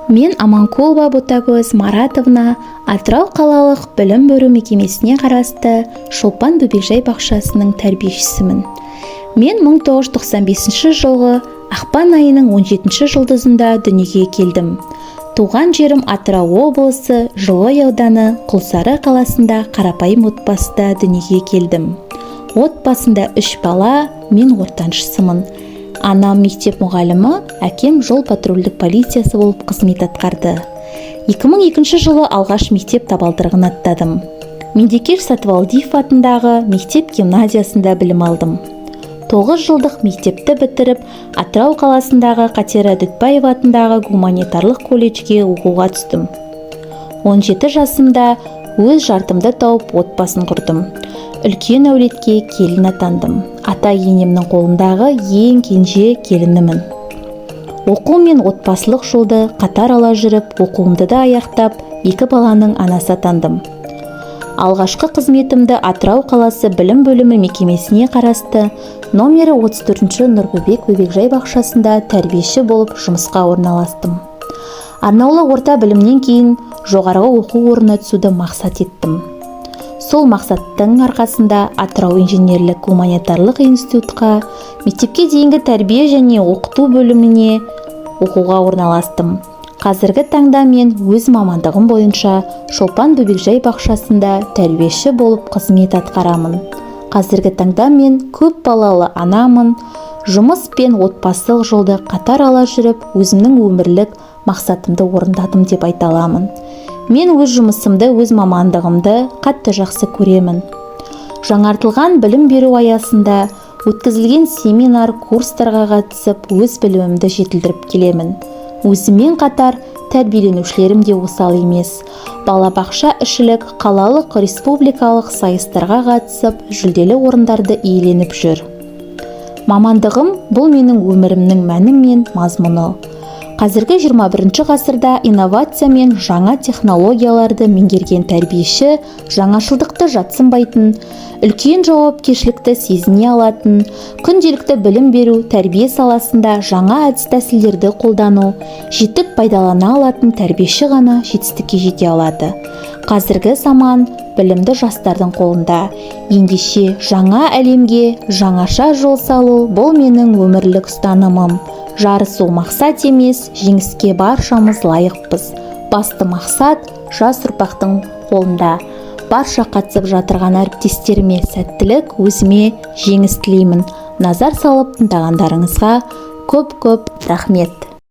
Мен Аманкулова Ботагөз Маратовна Атырау қалалық білім беру мекемесіне қарасты Шолпан Бөбекжай бақшасының тәрбиешісімін. Мен 1995 жылғы ақпан айының 17 жұлдызында дүниеге келдім. Туған жерім Атырау облысы Жылой ауданы Құлсары қаласында қарапайым отбасында дүниеге келдім. Отбасында 3 бала, мен ортаншысымын. Анам мектеп мұғалімі, әкем жол патрульдік полициясы болып қызмет атқарды. 2002 жылы алғаш мектеп табалдырығын аттадым. Меңдекеш Сатыбалдиев атындағы мектеп гимназиясында білім алдым. 9 жылдық мектепті бітіріп, Атырау қаласындағы Қатира Дүтбаева атындағы гуманитарлық колледжге оқуға түстім. 17 жасымда өз жартымды тауып отбасын құрдым. Үлкен әулетке келін атандым. Ата-енемнің қолындағы ең кенже келінімін. Оқу мен отбасылық жолды қатар ала жүріп, оқуымды да аяқтап, 2 баланың анасы атандым. Алғашқы қызметімді Атырау қаласы білім бөлімі мекемесіне қарасты номері 34-ші Нұрбөбек Бөбекжай бақшасында тәрбиеші болып жұмысқа орналастым. Арнаулы орта білімнен кейін жоғарғы оқу орнына түсуді мақсат еттім. Сол мақсаттың арқасында Атырау инженерлік гуманитарлық институтқа, мектепке дейінгі тәрбие және оқыту бөліміне оқуға орналастым. Қазіргі таңда мен өз мамандығым бойынша Шолпан Бөбекжай бақшасында тәрбиеші болып қызмет атқарамын. Қазіргі таңда мен көп балалы анамын. Жұмыс пен отбасылық жолды қатар ала жүріп, өзімнің өмірлік мақсатымды орындадым деп айта аламын. Мен өз жұмысымды, өз мамандығымды қатты жақсы көремін. Жаңартылған білім беру аясында өткізілген семинар, курстарға қатысып, өз білімімді жетілдіріп келемін. Өзімен қатар тәрбиеленушілерім де осал емес. Балабақша ішілік қалалық республикалық сайыстарға қатысып, жүлделі орындарды иеленіп жүр. Мамандығым бұл менің өмірімнің мәні мен мазмұны. Қазіргі 21 ғасырда инновация мен жаңа технологияларды меңгерген тәрбиеші жаңашылдықты жатсынбайтын, үлкен жауапкершілікті сезіне алатын, күнделікті білім беру, тәрбие саласында жаңа әдіс-тәсілдерді қолдану, жетік пайдалана алатын тәрбиеші ғана жетістікке жете алады. Қазіргі заман білімді жастардың қолында. Ендеше жаңа әлемге жаңаша жол салу бұл менің өмірлік ұстанымым. Жарысу мақсат емес, жеңіске баршамыз лайықпыз. Басты мақсат жас ұрпақтың қолында. Барша қатысып жатырған әріптестеріме сәттілік, өзіме жеңіс тілеймін. Назар салып тыңдағандарыңызға көп рахмет.